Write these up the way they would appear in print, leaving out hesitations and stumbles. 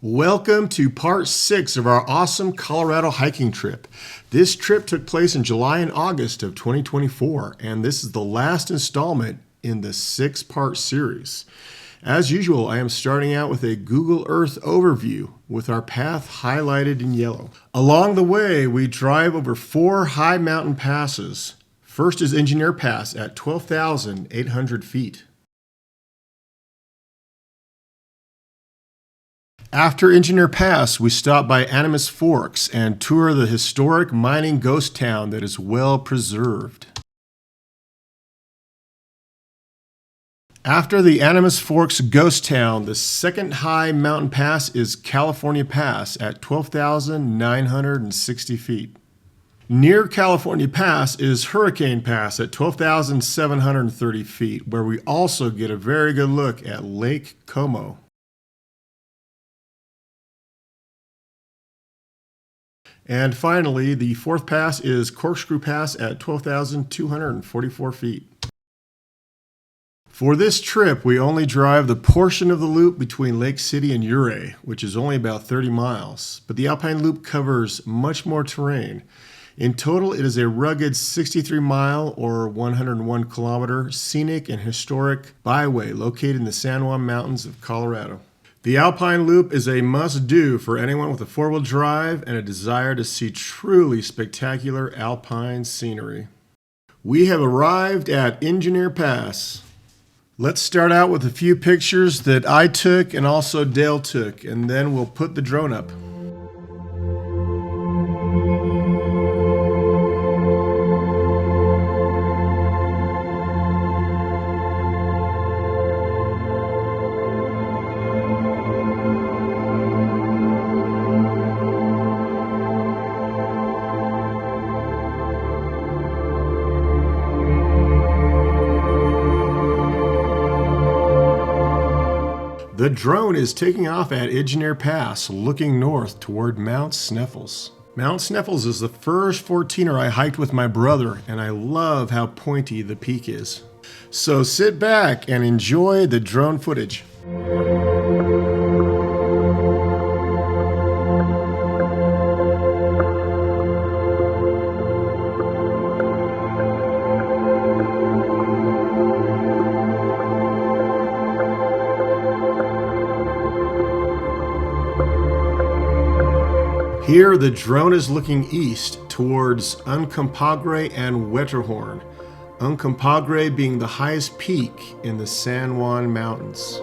Welcome to part 6 of our awesome Colorado hiking trip. This trip took place in July and August of 2024, and this is the last installment in the 6-part series. As usual, I am starting out with a Google Earth overview with our path highlighted in yellow. Along the way, we drive over 4 high mountain passes. First is Engineer Pass at 12,800 feet. After Engineer Pass, we stop by Animas Forks and tour the historic mining ghost town that is well preserved. After the Animas Forks ghost town, the second high mountain pass is California Pass at 12,960 feet. Near California Pass is Hurricane Pass at 12,730 feet, where we also get a very good look at Lake Como. And finally, the 4th pass is Corkscrew Pass at 12,244 feet. For this trip, we only drive the portion of the loop between Lake City and Ouray, which is only about 30 miles, but the Alpine Loop covers much more terrain. In total, it is a rugged 63-mile or 101-kilometer scenic and historic byway located in the San Juan Mountains of Colorado. The Alpine Loop is a must-do for anyone with a 4-wheel drive and a desire to see truly spectacular alpine scenery. We have arrived at Engineer Pass. Let's start out with a few pictures that I took and also Dale took, and then we'll put the drone up. The drone is taking off at Engineer Pass, looking north toward Mount Sneffels. Mount Sneffels is the first 14er I hiked with my brother, and I love how pointy the peak is. So sit back and enjoy the drone footage. Here, the drone is looking east towards Uncompahgre and Wetterhorn, Uncompahgre being the highest peak in the San Juan Mountains.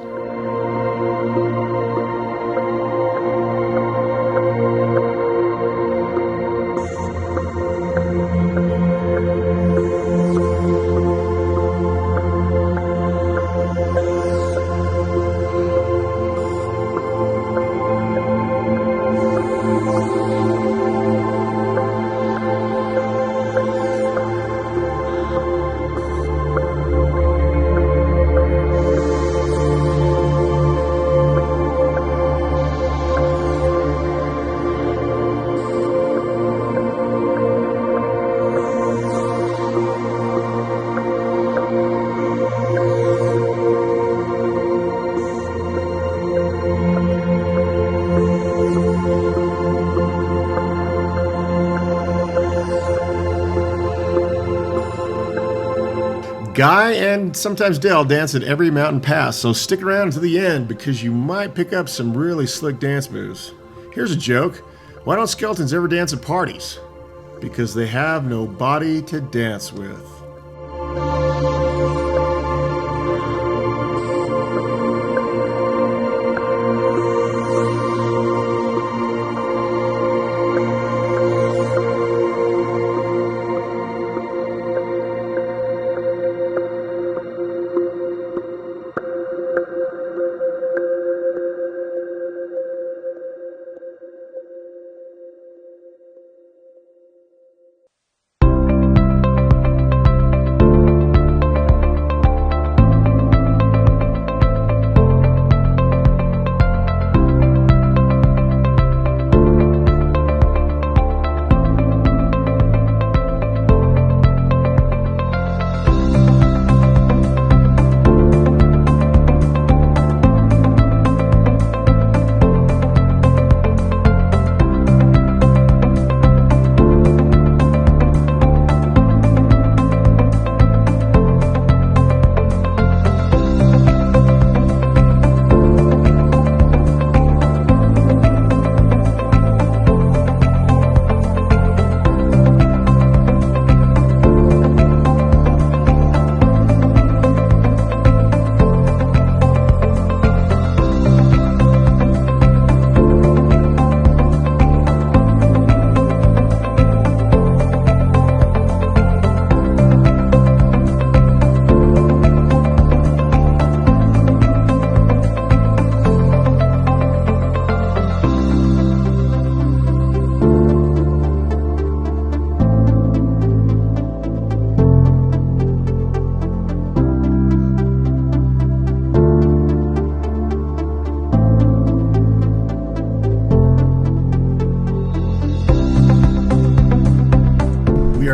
Guy and sometimes Dale dance at every mountain pass, so stick around to the end because you might pick up some really slick dance moves. Here's a joke. Why don't skeletons ever dance at parties? Because they have no body to dance with.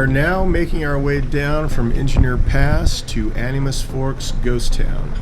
are now making our way down from Engineer Pass to Animas Forks Ghost Town.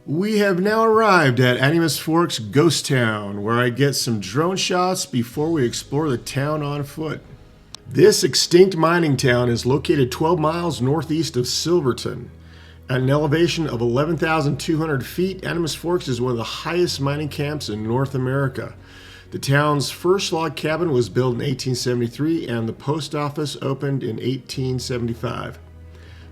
We have now arrived at Animas Forks Ghost Town, where I get some drone shots before we explore the town on foot. This extinct mining town is located 12 miles northeast of Silverton. At an elevation of 11,200 feet, Animas Forks is one of the highest mining camps in North America. The town's first log cabin was built in 1873, and the post office opened in 1875.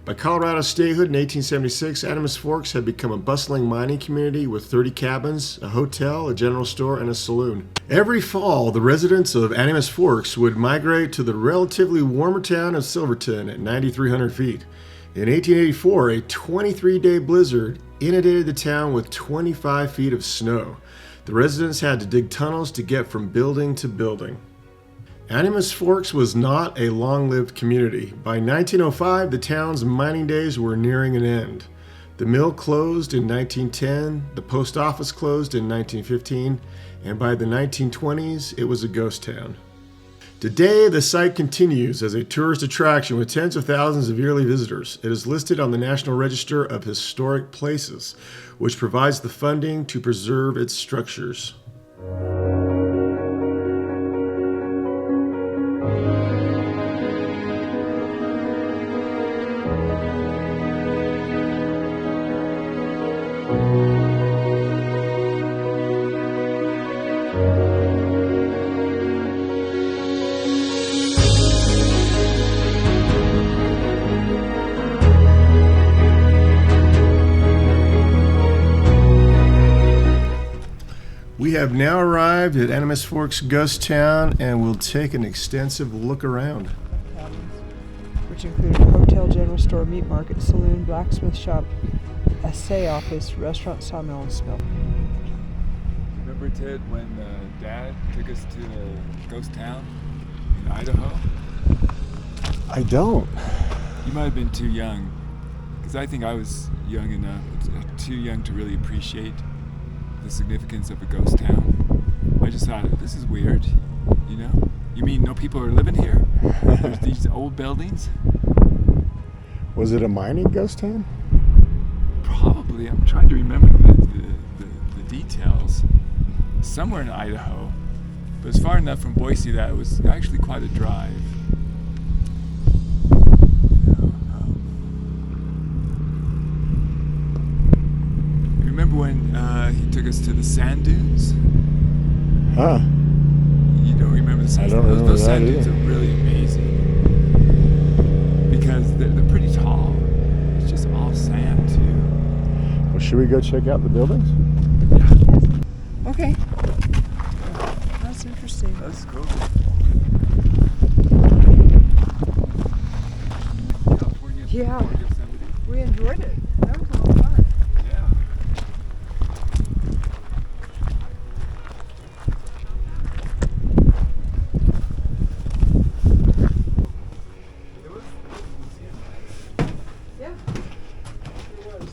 By Colorado statehood in 1876, Animas Forks had become a bustling mining community with 30 cabins, a hotel, a general store, and a saloon. Every fall, the residents of Animas Forks would migrate to the relatively warmer town of Silverton at 9,300 feet. In 1884, a 23-day blizzard inundated the town with 25 feet of snow. The residents had to dig tunnels to get from building to building. Animas Forks was not a long-lived community. By 1905, the town's mining days were nearing an end. The mill closed in 1910, the post office closed in 1915, and by the 1920s, it was a ghost town. Today, the site continues as a tourist attraction with tens of thousands of yearly visitors. It is listed on the National Register of Historic Places, which provides the funding to preserve its structures. We have now arrived at Animas Forks Ghost Town, and we'll take an extensive look around. Cabins, which include a hotel, general store, meat market, saloon, blacksmith shop, assay office, restaurant, sawmill, and mill. Remember, Ted, when Dad took us to the ghost town in Idaho? I don't. You might have been too young, because I think I was young enough, too young to really appreciate the significance of a ghost town. I just thought, this is weird, you know? You mean no people are living here? There's these old buildings? Was it a mining ghost town? Probably. I'm trying to remember the details. Somewhere in Idaho, but it's far enough from Boise that it was actually quite a drive. Remember when he took us to the sand dunes? Huh. You don't remember the sand dunes? I don't remember Those that sand dunes either. are really amazing because they're pretty tall. It's just all sand too. Well, should we go check out the buildings? Yeah. Okay. That's interesting. That's cool. Yeah, Or Yosemite. we enjoyed it. That was a lot of fun. Yeah. It was a museum. Yeah, it was.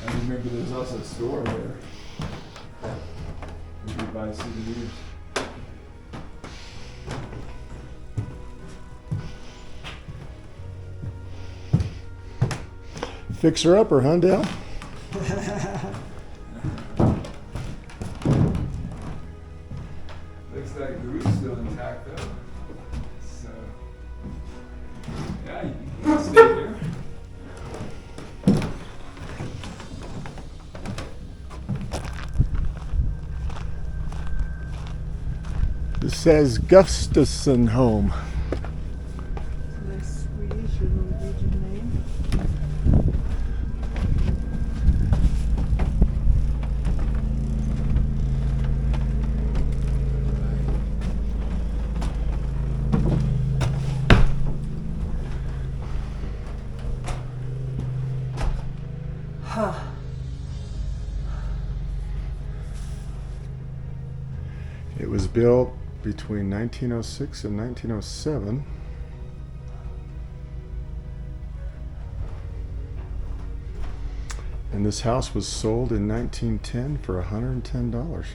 I remember there was also a store there. You could buy souvenirs. Fixer upper, huh, Dale? Looks like the roof's still intact though. So, yeah, you can stay here. This says Gustafson Home. Nice Swedish or Norwegian name. Huh. It was built between 1906 and 1907. And this house was sold in 1910 for $110.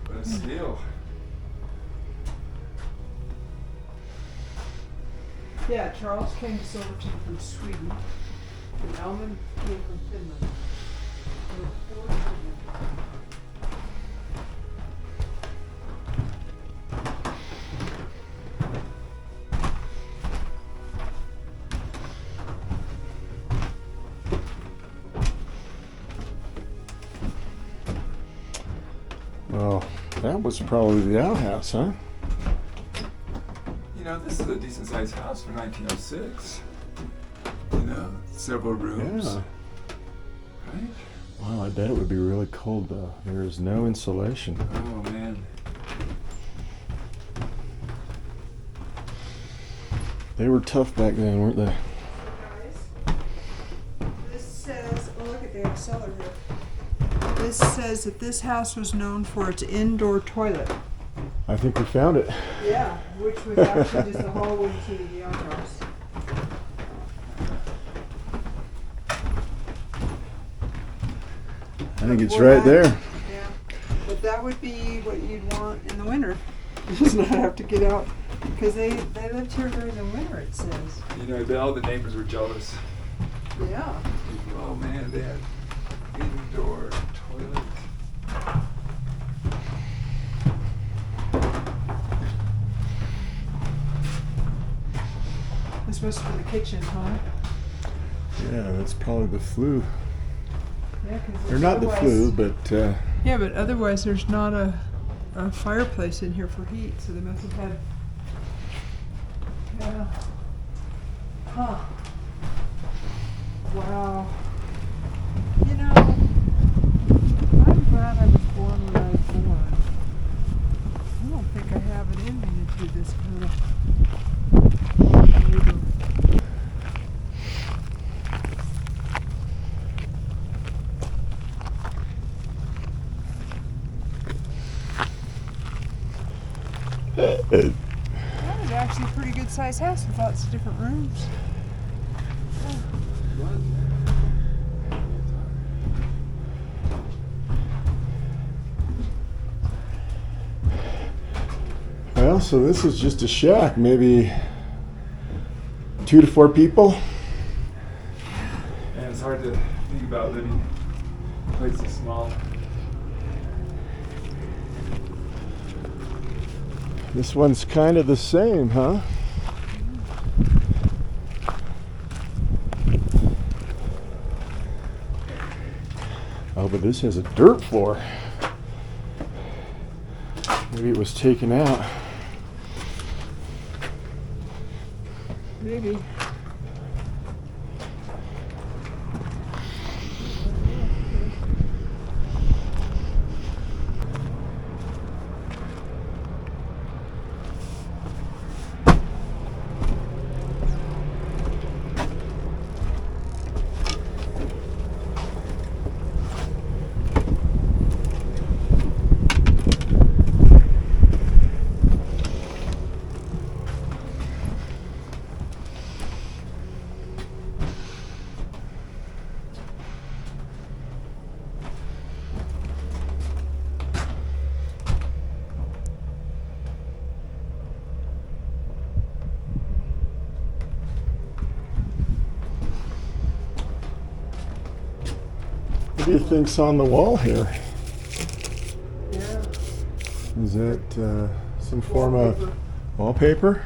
But still, Yeah, Charles came to Silverton from Sweden, and Elman came from Finland. There were 4 children. Well, that was probably the outhouse, huh? you know, this is a decent sized house for 1906. You know, several rooms. Yeah. Right? Wow, I bet it would be really cold though. There is no insulation. Oh man. They were tough back then, weren't they? Guys, this says, oh look at the cellar here. This says that this house was known for its indoor toilet. I think we found it. Yeah, which was actually just a hallway to the outhouse. I think it's Well, right there. Yeah, but that would be what you'd want in the winter. Just not have to get out, because they lived here during the winter, it says. You know, all the neighbors were jealous. Yeah. Oh man, they had indoor toilet. This must have been the kitchen, huh? Yeah, that's probably the flue. Yeah, because Or not the flue, but yeah, but otherwise there's not a fireplace in here for heat, so they must have had. Yeah. Huh. Wow. You know, I'm glad I was born when I was born. I don't think I have it in me to do this kind of labor. That was actually a pretty good sized house with lots of different rooms. well, so this is just a shack, maybe 2 to 4 people. And it's hard to think about living in a place so small. This one's kind of the same, huh? Oh, but this has a dirt floor. Maybe it was taken out. Maybe. What do you think's on the wall here? Yeah. Is that some form of wallpaper?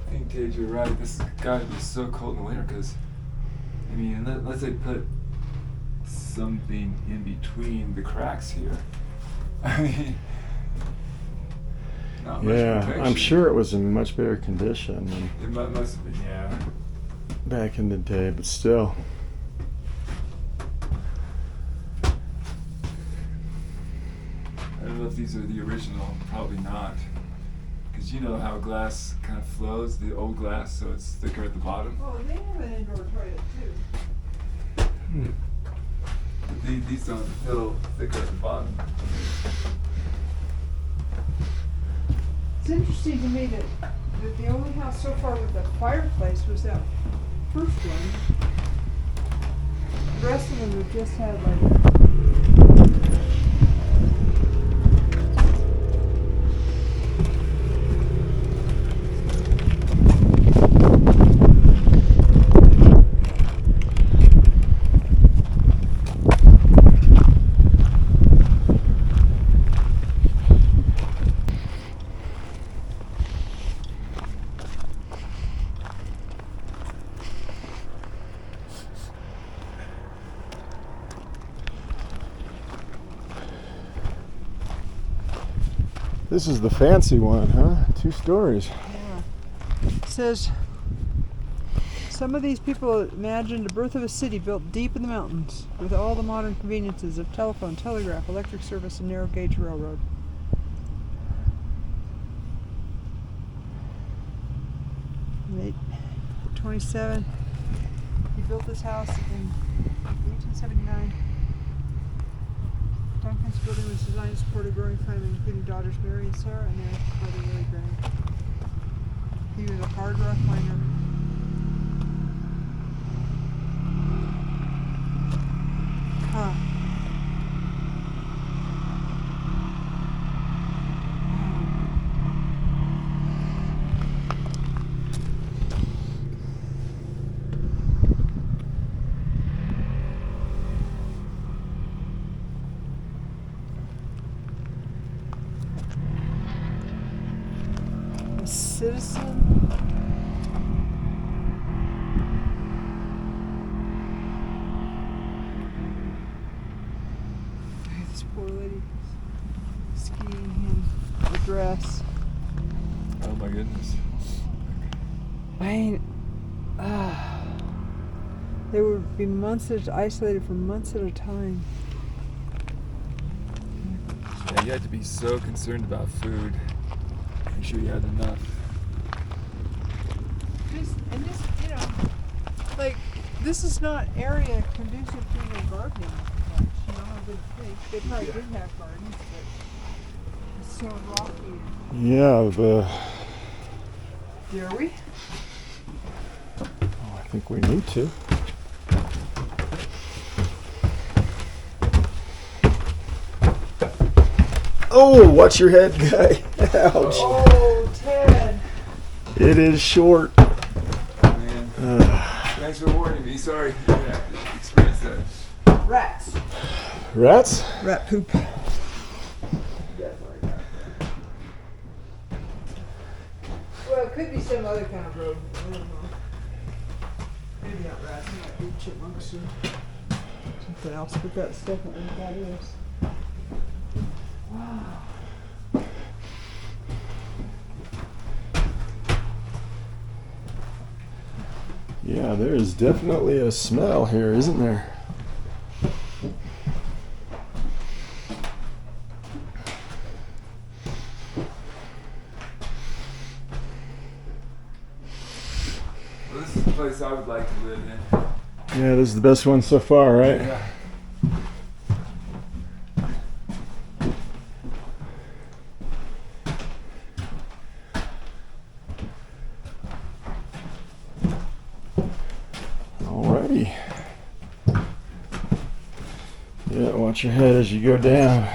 I think, Tage, you're right. This has got to be so cold in the winter because, I mean, let's say put something in between the cracks here. I mean, not much Yeah, protection. I'm sure it was in much better condition than It must have been, yeah. back in the day, but still. I don't know if these are the original. Probably not. Because you know how glass kind of flows, the old glass, so it's thicker at the bottom. Oh, they have an indoor toilet too. But these don't feel thicker at the bottom. It's interesting to me that the only house so far with a fireplace was that first one. The rest of them have just had like This is the fancy one, huh? 2 stories. yeah. It says some of these people imagined the birth of a city built deep in the mountains with all the modern conveniences of telephone, telegraph, electric service, and narrow gauge railroad. In 27. He built this house in 1879. Duncan's building was designed to support a growing family, including daughters Mary and Sarah, and their brother Willie Grant. He was a hard rock miner. Huh. A citizen. This poor lady skiing in a dress. Oh my goodness. I mean, they would be isolated for months at a time. Yeah, you had to be so concerned about food. Make sure you had enough. You know, like, this is not area conducive to your gardening much. You know, I would think. They probably did have gardens, but it's so rocky. Yeah, the. Dare we? Oh, I think we need to. Oh, watch your head, guy. Ouch. Oh, Ted. It is short. Man. Thanks for warning me. Sorry. Yeah, experience that. Rats. Rats? Rat poop. Well, it could be some other kind of rodent. I don't know. Maybe not rats. It might be chipmunks or something else, but that's definitely what that is. Wow. Yeah, there is definitely a smell here, isn't there? Well, this is the place I would like to live in. Yeah, this is the best one so far, right? Yeah. Alrighty. Yeah, watch your head as you go down.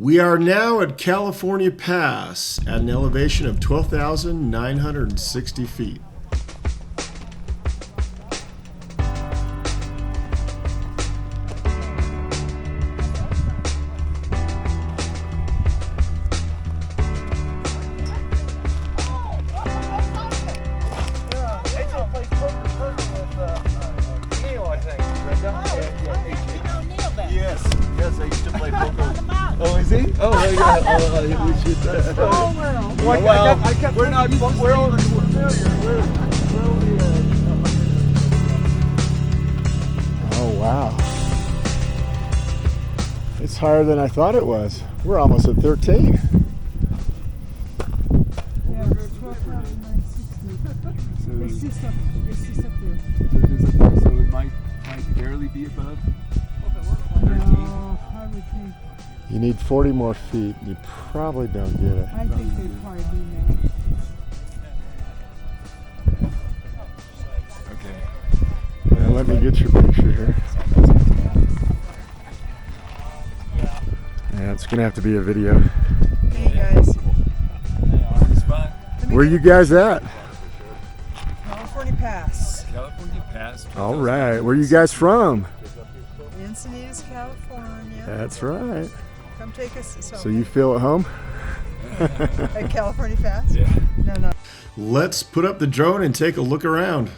We are now at California Pass at an elevation of 12,960 feet. Yes, I used to play poker. Oh, is he? Oh, yeah. Oh, we should. Oh, well. We're not. We're only familiar. We're only. Oh, wow. It's higher than I thought it was. We're almost at 13. Yeah, it's 12,960. It's just up there. So it might barely be above 13. No, I would think. You need 40 more feet. You probably don't get it. I think they'd probably do that. Okay. And let me get your picture here. Yeah, it's gonna have to be a video. Hey, guys. It's fun. Where you guys at? California Pass. California Pass. All right. Where you guys from? Encinitas, California. That's right. Come take us. So you feel at home? At California Pass? Yeah. No. Let's put up the drone and take a look around.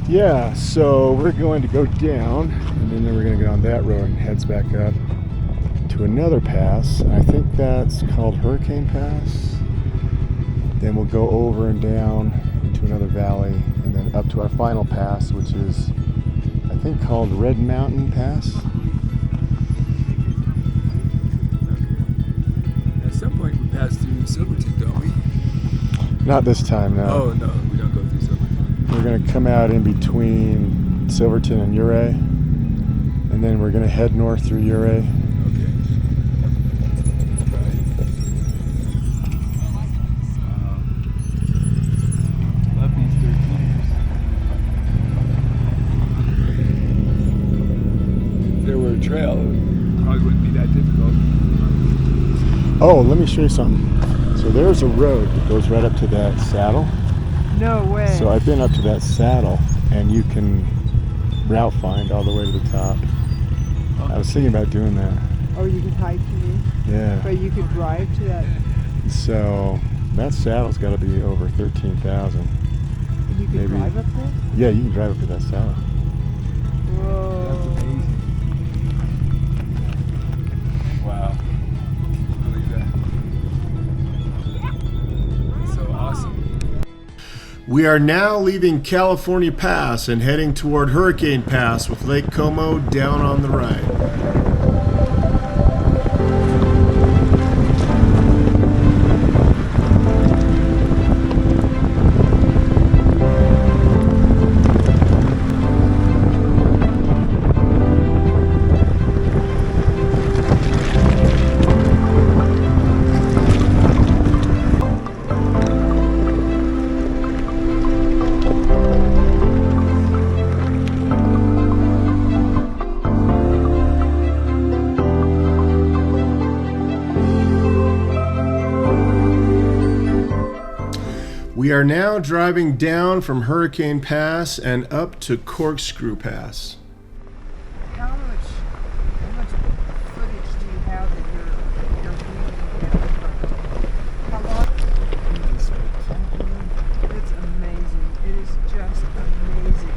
Yeah, so we're going to go down, and then we're going to go on that road and heads back up to another pass. I think that's called Hurricane Pass. Then we'll go over and down into another valley, and then up to our final pass, which is, I think, called Red Mountain Pass. At some point we pass through Silverton, don't we? Not this time, no. Oh no, we don't go through Silverton. We're going to come out in between Silverton and Ouray, and then we're going to head north through Ouray. Okay. Right. Love these 13ers. If there were a trail, it probably wouldn't be that difficult. Oh, let me show you something. So there's a road that goes right up to that saddle. No way. So I've been up to that saddle, and you can route find all the way to the top. I was thinking about doing that. Or you could hike to me. Yeah. But you could drive to that. So that saddle's got to be over 13,000. You could Maybe. drive up there? Yeah, you can drive up to that saddle. Whoa. That's amazing. Wow. Can you believe that? It's so awesome. We are now leaving California Pass and heading toward Hurricane Pass with Lake Como down on the right. We are now driving down from Hurricane Pass and up to Corkscrew Pass. How much footage do you have that you're viewing down from? How long? It's amazing. It is just amazing.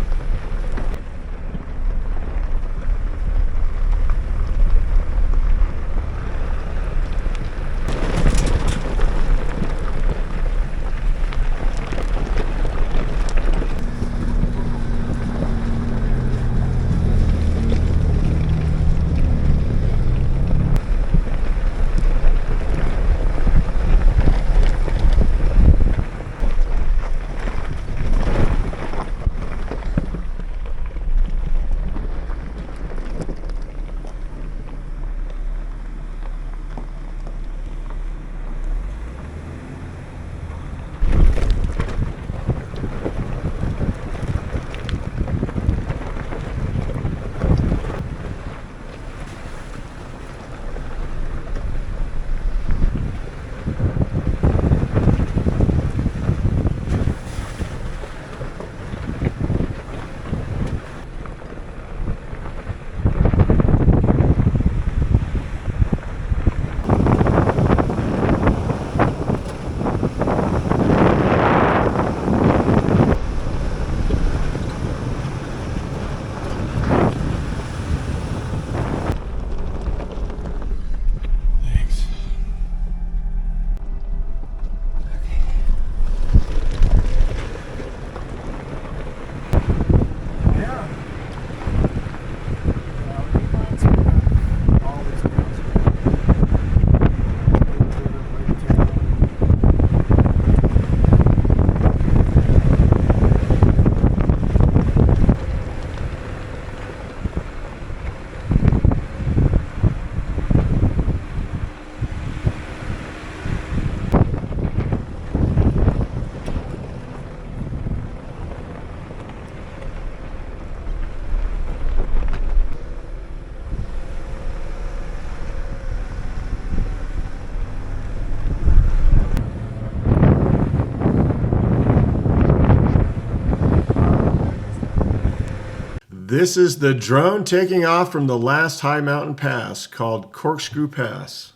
This is the drone taking off from the last high mountain pass called Corkscrew Pass.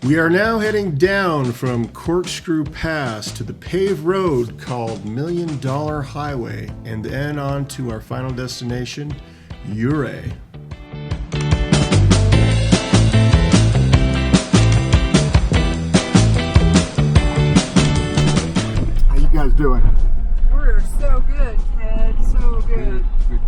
We are now heading down from Corkscrew Pass to the paved road called $1 Million Highway, and then on to our final destination, Ouray. How you guys doing? We're so good, Ted. So good. Good.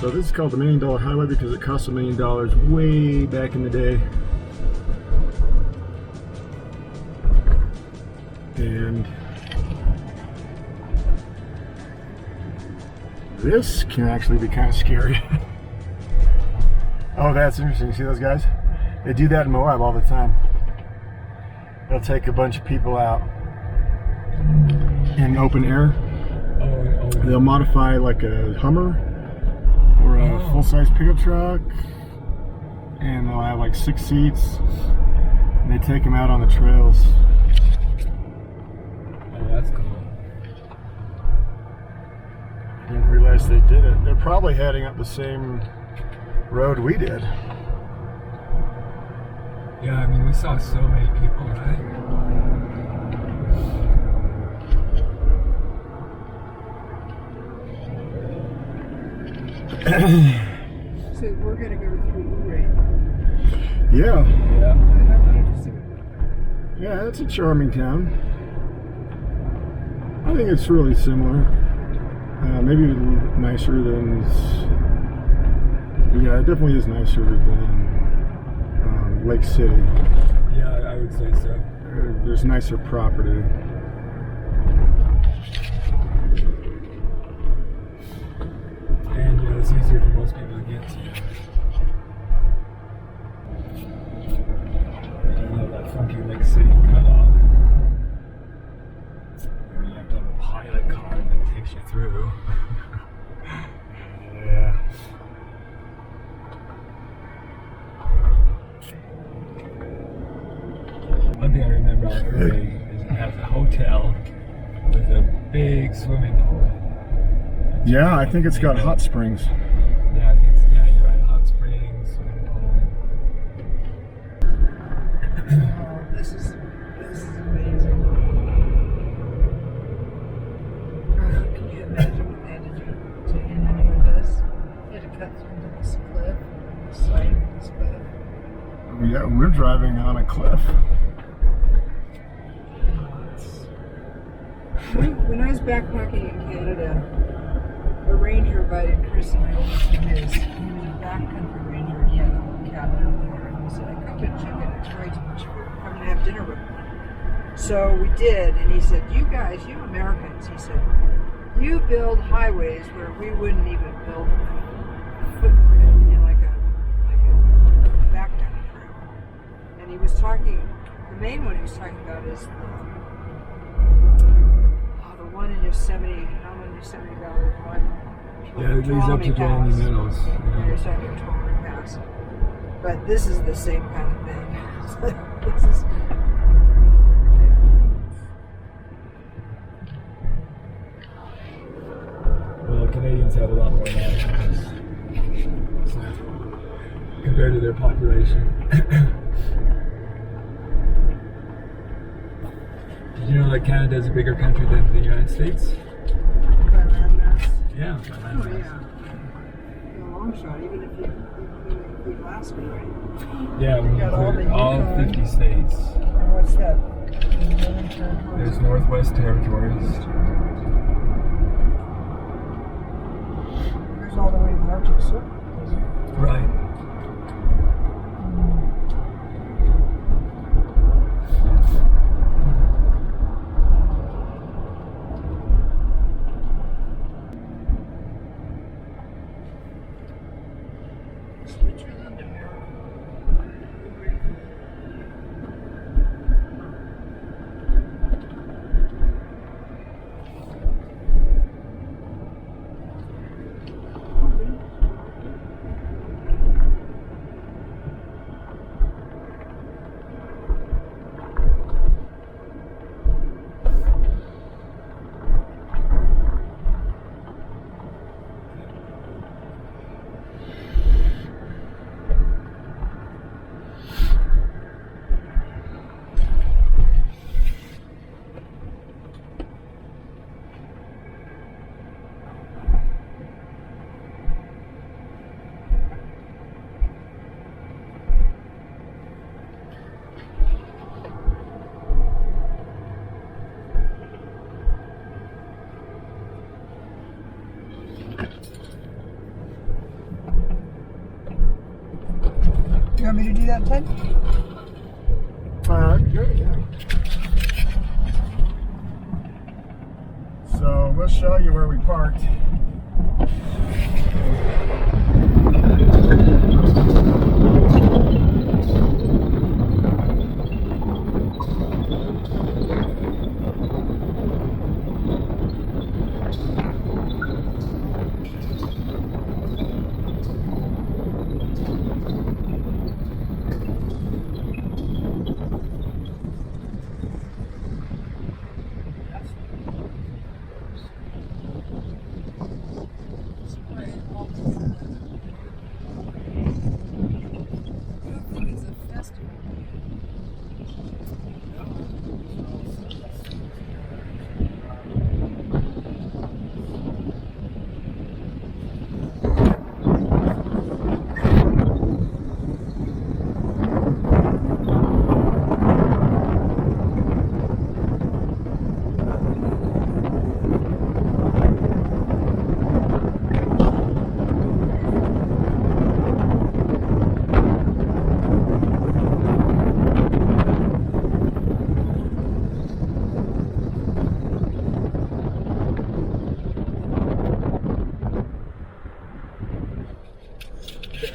So this is called the $1 Million Highway because it cost $1 million way back in the day. And this can actually be kind of scary. Oh, that's interesting. You see those guys? They do that in Moab all the time. They'll take a bunch of people out in open air. They'll modify like a Hummer or a full-size pickup truck, and they'll have like 6 seats, and they take them out on the trails. Oh, that's cool. I didn't realize they did it. They're probably heading up the same road we did. Yeah, I mean, we saw so many people, right? So we're gonna go through Ouray. Yeah, Yeah. yeah, it's a charming town. I think it's really similar. Maybe nicer than. Yeah, it definitely is nicer than Lake City. Yeah, I would say so. There's nicer property. And it's easier for most people to get to. You know, that funky Lake City cutoff. Where you have to have a pilot car that takes you through. Yeah. One thing I remember about Ouray is it has a hotel with a big swimming pool. Yeah, I think it's got hot springs. Yeah, I think yeah, you're right. Hot springs, swimming pool. Oh, this is amazing. Can you imagine what they had to do to engineer this? They had to cut through this cliff, the side of this cliff. Yeah, we're driving on a cliff. When I was backpacking in Canada, a ranger invited Chris and I over to his. He was a backcountry ranger and he had a little cabin over there. And he said, I come to check it, it's way too much food. Come and have dinner with me. So we did, and he said, you guys, you Americans, he said, you build highways where we wouldn't even build a footprint, you know, like a backcountry trail. And he was talking, the main one he was talking about is the one in Yosemite, down in Yosemite Valley, one. Yeah, it leads up to Tuolumne Meadows. Yeah, you're talking Tuolumne Pass. But this is the same kind of thing. This is. Well, Canadians have a lot more land compared to their population. Did you know that Canada is a bigger country than the United States? By landmass. Yeah, by Oh, landmass. yeah. In a long shot, even if you include Alaska, right? Yeah, we got all include the all Yukon. 50 states. Or what's that? Northern Territories. There's Northwest Territories. There's all the way to the Arctic Circle. isn't it? Right. Switzerland, America. You want me to do that, Ted? Good, yeah. So we'll show you where we parked.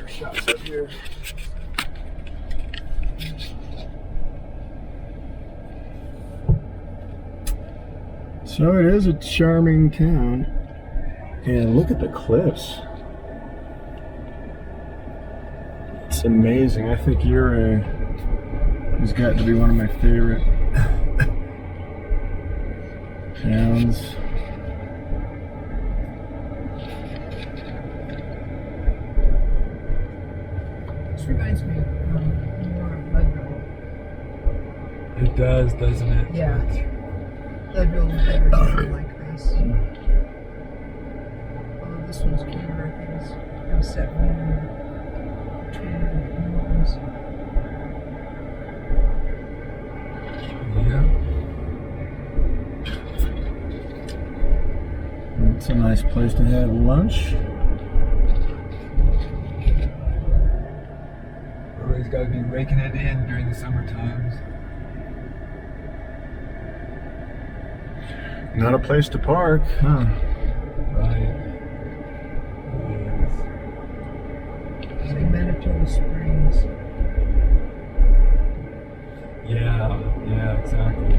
Shots up here. So it is a charming town. And look at the cliffs. It's amazing. I think Ouray has got to be one of my favorite towns. This reminds me of more of Leadville. It does, doesn't it? Yeah. Leadville is better something like this. Although this one's cuter, I think it's kind of set more between the mountains. Yeah. It's a nice place to have lunch. Always got to be raking it in during the summer times. Not a place to park, huh? Right. Say Manitoba Springs. Yeah, exactly.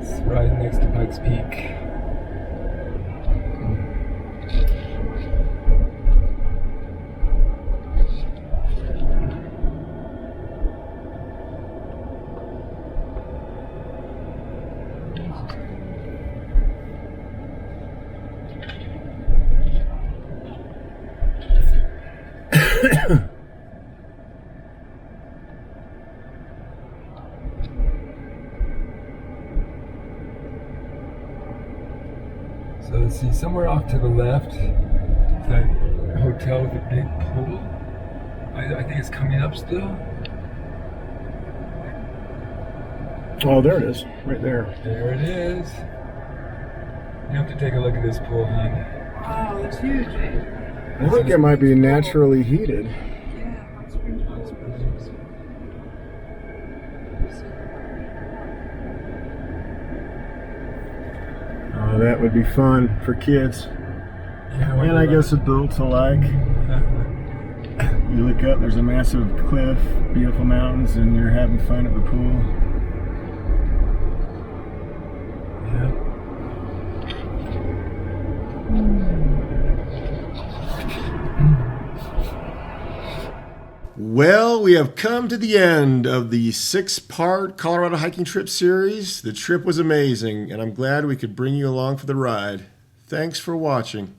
It's right next to Pikes Peak. So let's see, somewhere off to the left, that hotel with a big pool. I think it's coming up still. Oh, there it is, right there. There it is. You have to take a look at this pool, hon. Oh, it's huge. I think it might be naturally heated. Yeah, hot springs. Oh, that would be fun for kids. Yeah, And I guess adults alike. You look up, there's a massive cliff, beautiful mountains, and you're having fun at the pool. Yeah. Well, we have come to the end of the 6-part Colorado hiking trip series. The trip was amazing, and I'm glad we could bring you along for the ride. Thanks for watching.